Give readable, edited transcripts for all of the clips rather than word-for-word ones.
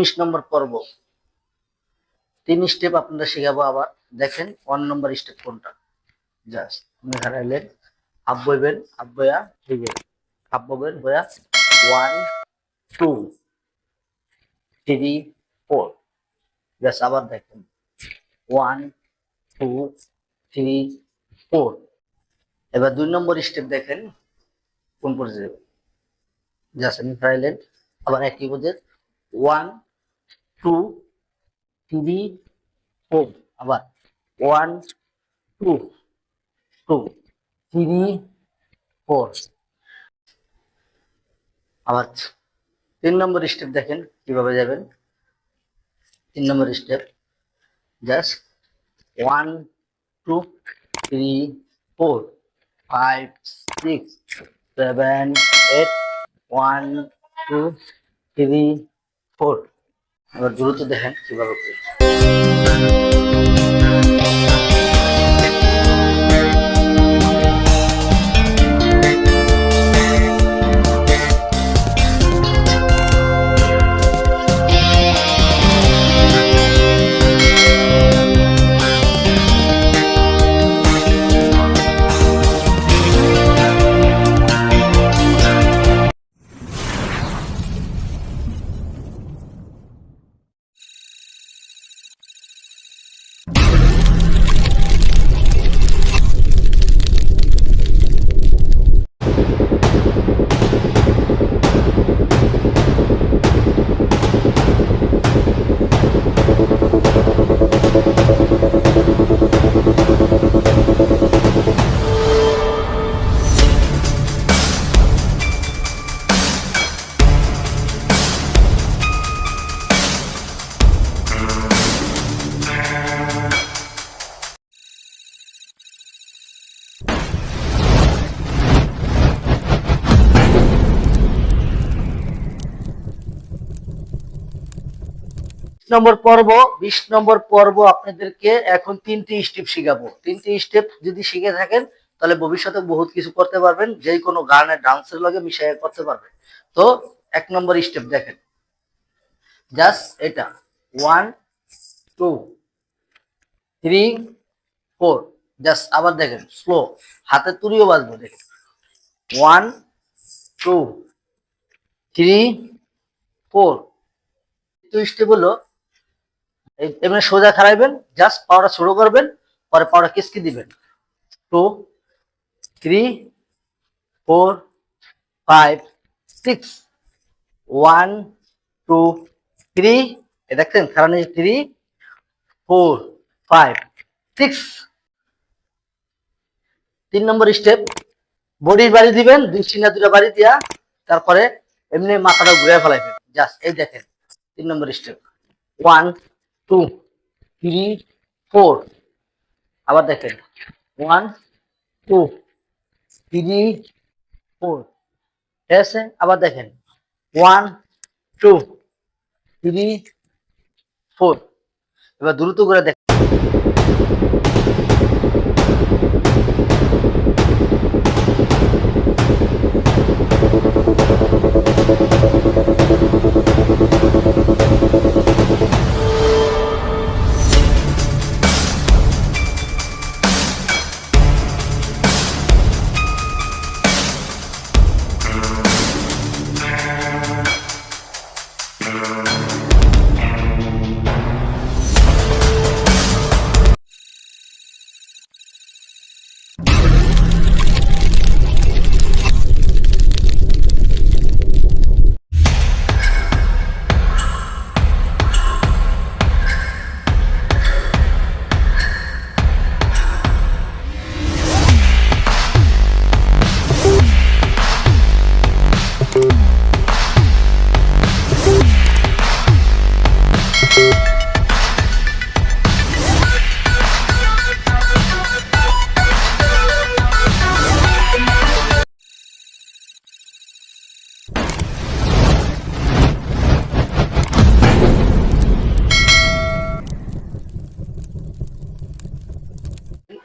19 নম্বর পর্ব। 3 স্টেপ আপনারা শিখাবো। আবার দেখেন 1 নম্বর স্টেপ কোনটা। জাস্ট আপনি হারাইলেন, হাফ বইবেন, হাফ বয়া দিবেন, হাফ বইবেন বয়া 1 2 3 4। জাস্ট আবার দেখেন 1 2 3 4। এবার 2 নম্বর স্টেপ দেখেন কোন পর্যায়ে যাবে। জাস্ট আপনি হারাইলেন, আবার একই পর্যায়ে 1 2 3 4। আবার 1 2 2 3 4। আবার 3 নম্বর স্টেপ দেখেন কিভাবে যাবেন। 3 নম্বর স্টেপ জাস্ট 1 2 3 4 5 6 7 8 1 2 3 4। আবার দ্রুত দেখেন কিভাবে করে। নম্বর পর্ব 20 নম্বর পর্ব আপনাদেরকে এখন 3টি স্টেপ শিখাবো। 3টি স্টেপ যদি শিখে থাকেন তাহলে ভবিষ্যতে বহুত কিছু করতে পারবেন, যে কোনো গানের ডান্সের লগে মিশিয়ে করতে পারবেন। তো 1 নম্বর স্টেপ দেখেন, জাস্ট এটা 1 2 3 4। জাস্ট আবার দেখেন স্লো, হাতে তুড়িও বাজবে। দেখেন 1 2 3 4। তো স্টেপ হলো এমনি সোজা খাড়াইবেন, জাস্ট পাওয়াটা শুরু করবেন, পরে পাওয়াটা কিসকি দিবেন 2 3 4 5 6 1 2 3। দেখছেন কারণ 3 4 5 6। 3 নম্বর স্টেপ বডির বাড়ি দিবেন, 2 বাড়ি দিয়া তারপরে এমনি মাথাটা ঘুরে ফেলাইবেন। জাস্ট এই দেখেন 3 নম্বর স্টেপ 1 2 3 4। আবার দেখেন 1 2 3 4। ঠিক আছে, আবার দেখেন 1 2 3 4। এবার দ্রুত করে দেখেন।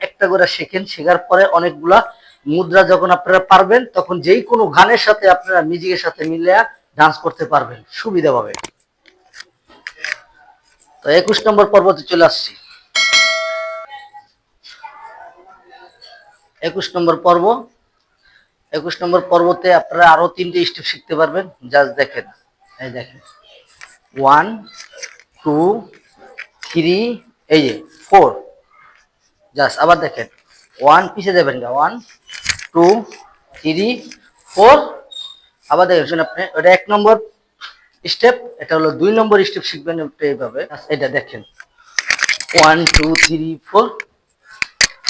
একটা করে শেখেন, শেখার পরে অনেকগুলা মুদ্রা যখন আপনারা পারবেন তখন যেই কোনো গানের সাথে আপনারা মিউজিকের সাথে মিলিয়ে ডান্স করতে পারবেন সুবিধা পাবে। তো 21 নম্বর পর্বতে চলে আসছি। 21 নম্বর পর্ব। 21 নম্বর পর্বতে আপনারা আরো 3টে স্টেপ শিখতে পারবেন। জাস্ট দেখেন, এই দেখেন 1 2 3 এই যে 4। জাস্ট আবার দেখেন 1 পিছে যাবেন না, 1 2 3 4। আবার দেখেন, শুনুন আপনি, ওটা 1 নম্বর স্টেপ, এটা হলো 2 নম্বর স্টেপ শিখবেন এইভাবে। এটা দেখেন 1 2 3 4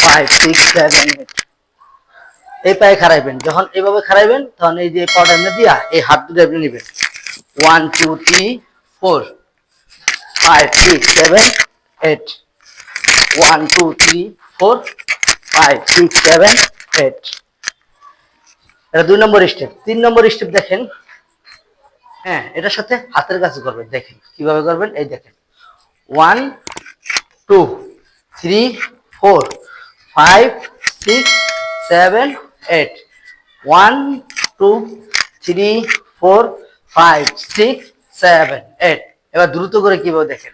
5 6 7 8। এই পায়ে খাড়াইবেন, যখন এইভাবে খাড়াইবেন তখন এই যে পাটা এমনি দিয়া এই হাত দুটো এমনি নেবেন। 1 2 3 4 5 6 7 8। 1 2 3 4 5 6 7 8। এটা 2 নম্বর স্টেপ। 3 নম্বর স্টেপ দেখেন, হ্যাঁ, এটার সাথে হাতের কাছে করবেন। দেখেন কিভাবে করবেন, এই দেখেন 1 2 3 4 5 6 7 8। 1 2 3 4 5 6 7 8। এবার দ্রুত করে কিভাবে দেখেন।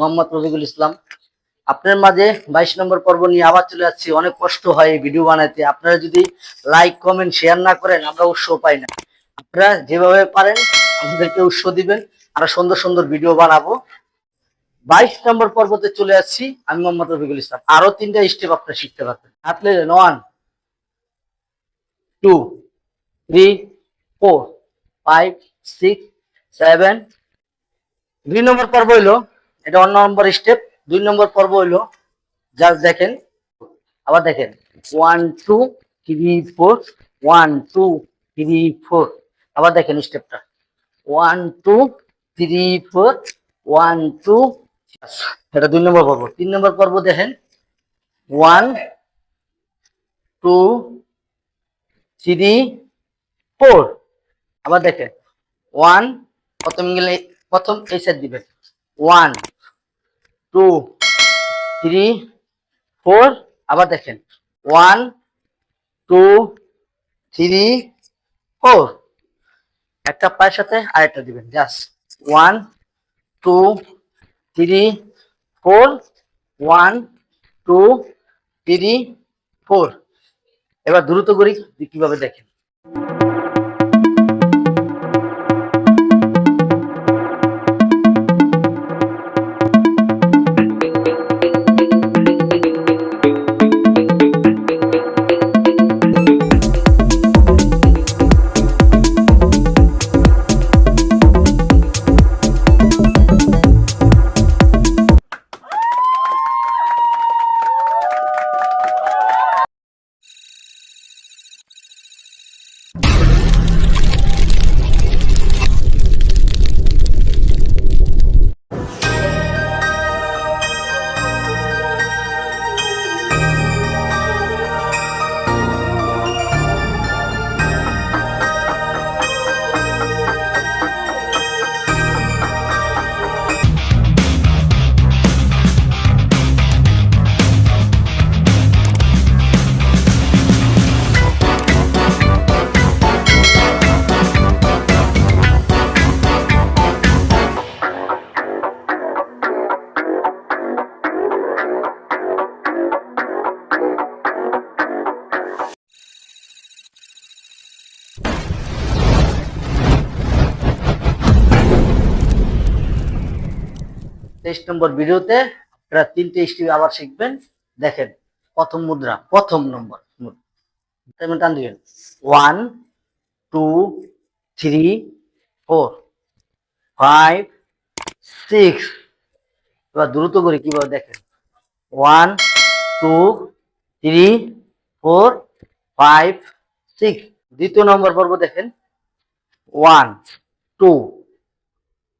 মোহাম্মদ রফিকুল ইসলাম আপনার মাঝে 22 নম্বর পর্ব নিয়ে আবার চলে যাচ্ছি। অনেক কষ্ট হয় এই ভিডিও বানাইতে। আপনারা যদি লাইক কমেন্ট শেয়ার না করেন আমরা উৎসাহ পাই না। আপনারা যেভাবে পারেন আমাদেরকে উৎসাহ দিবেন, আরো সুন্দর সুন্দর ভিডিও বানাবো। 22 নম্বর পর্বতে চলে যাচ্ছি আমি, মোহাম্মদ রফিকুল ইসলাম। আরো 3টা স্টেপ আপনারা শিখতে পারবেন। আপনি 1 2 3 4 5 6 7। 2 নম্বর পর্ব হইলো, এটা 1 নম্বর স্টেপ। 2 নম্বর পর্ব হইলো, জাস্ট দেখেন, আবার দেখেন 1 2 3 4 1 2 3 4। আবার দেখেন স্টেপটা 1 2 3 4 1 2। এটা 2 নম্বর পর্ব। 3 নম্বর পর্ব দেখেন 1 2 3 4। আবার দেখেন 1, প্রথম এই সাইড দিবেন 1 2 3 4। আবার দেখেন 1 2 3 4। একটা পায়ের সাথে আরেকটা দিবেন, জাস্ট 1 2 3 4 1 2 3 4। এবার দ্রুত করি কিভাবে দেখেন। 23 নম্বর ভিডিওতে আপনারা 3টে স্টেপ আবার শিখবেন। দেখেন প্রথম মুদ্রা, প্রথম নম্বর টান দিবেন 1 2 3 4 5 6। এবার দ্রুত করে কিভাবে দেখেন 1 2 3 4 5 6। দ্বিতীয় নম্বর পর্ব দেখেন 1 2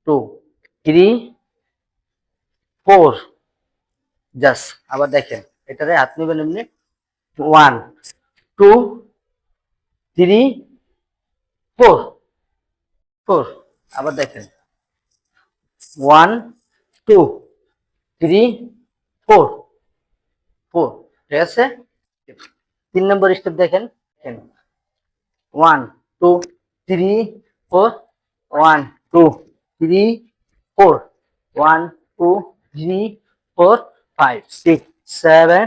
2 3 4। জাস্ট আবার দেখেন এটারে হাত নেবেন এমনি 1 2 3 4 4। আবার দেখেন 1 2 3 4 4। ঠিক আছে। 3 নম্বর স্টেপ দেখেন 1 2 3 4 1 2 3 4 1 2 3 4 5 6 7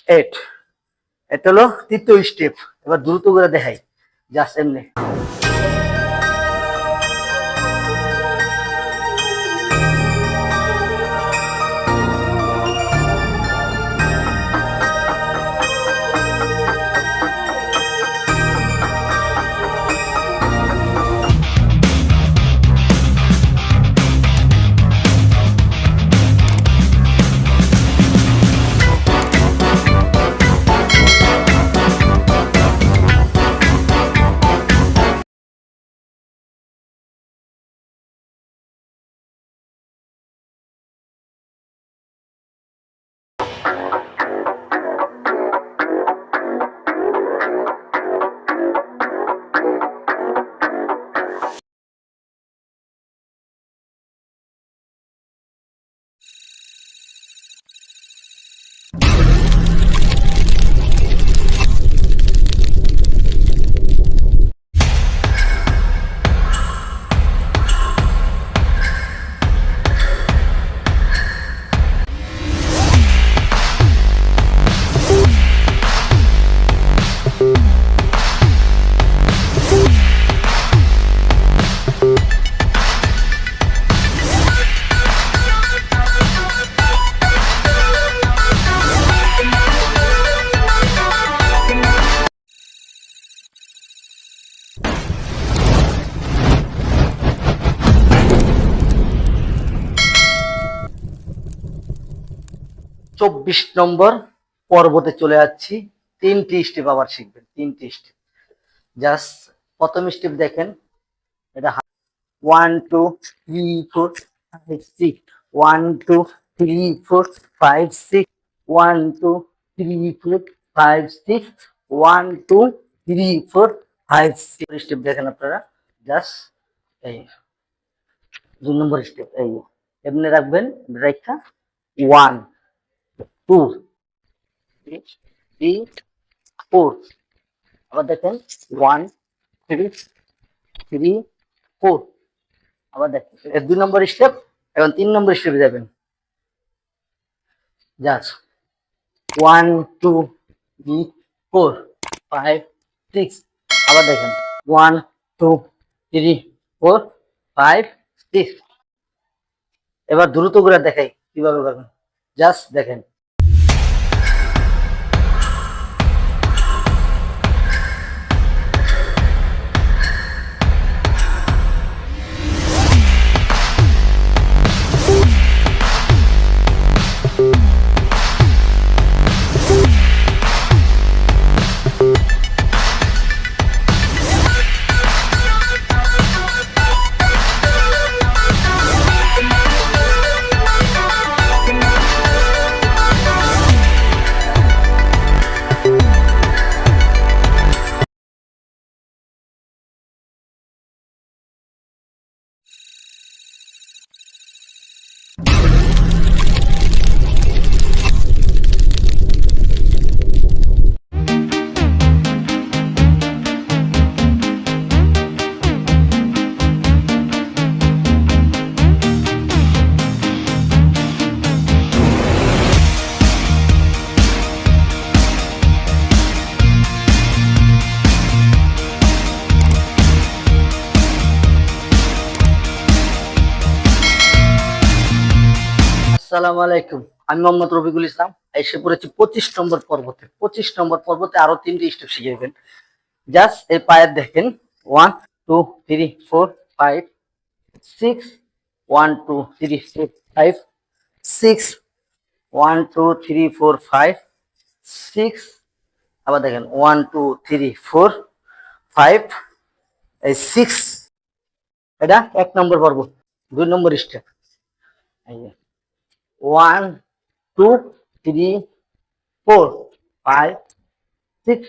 8। এটা হলো তৃতীয় স্টেপ। এবার দ্রুত করে দেখাই জাস্ট এমনি। চব্বিশ নম্বর পর্বতে চলে যাচ্ছি। 3টি স্টেপ আবার শিখবেন। 3টি স্টেপ জাস্ট প্রথম স্টেপ দেখেন এটা 1 2 3 4 5 6 1 2 3 4 5 6 1 2 3 4 5 6 1 2 3 4 5 6 স্টেপ দেখেন আপনারা। জাস্ট এই 2 নম্বর স্টেপ এই এমনি রাখবেন। রেখা 1 2 3 4। আবার দেখেন 1 3 3 4। আবার দেখেন 2 নম্বর স্টেপ। এখন 3 নম্বর স্টেপে যাবেন। জাস্ট 1 2 3 4 5 6। আবার দেখেন 1 2 3 4 5 6। এবার দ্রুত করে দেখাই কিভাবে করবেন। জাস্ট দেখেন আসসালামু আলাইকুম। আমি মোহাম্মদ রফিকুল ইসলাম। এসে পড়েছি 25 নম্বর পর্বতে। 25 নম্বর পর্বতে আরো 3টি স্টেপ শিখিয়েবেন। জাস্ট এই পায়ের দেখেন 1 2 3 4 5 6 1 2 3 4 5 6 1 2 3 4 5 6 আবার দেখেন 1 2 3 4 5 এই 6 এটা 1 নম্বর পর্ব। 2 নম্বর স্টেপ 1 2 3 4 5 6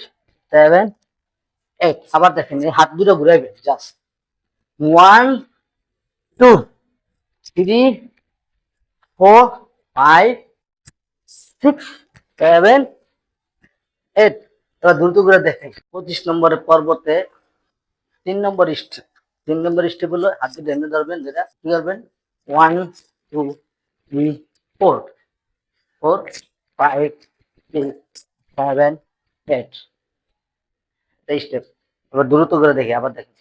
7 8 আবার দেখেন এই হাত দুটো ঘুরাইবেন জাস্ট 1 2 3 4 5 6 7 8 এবার দ্রুত করে দেখেন 25 নম্বরের পর্বতে 3 নম্বর স্টেপ। 3 নম্বর স্টেপ হলো হাত দুটো এনে ধরবেন, যেটা কি করবেন 1 2 3 4 4 5 6 7 8 স্টেপ। এবার দ্রুত করে দেখি, আবার দেখেন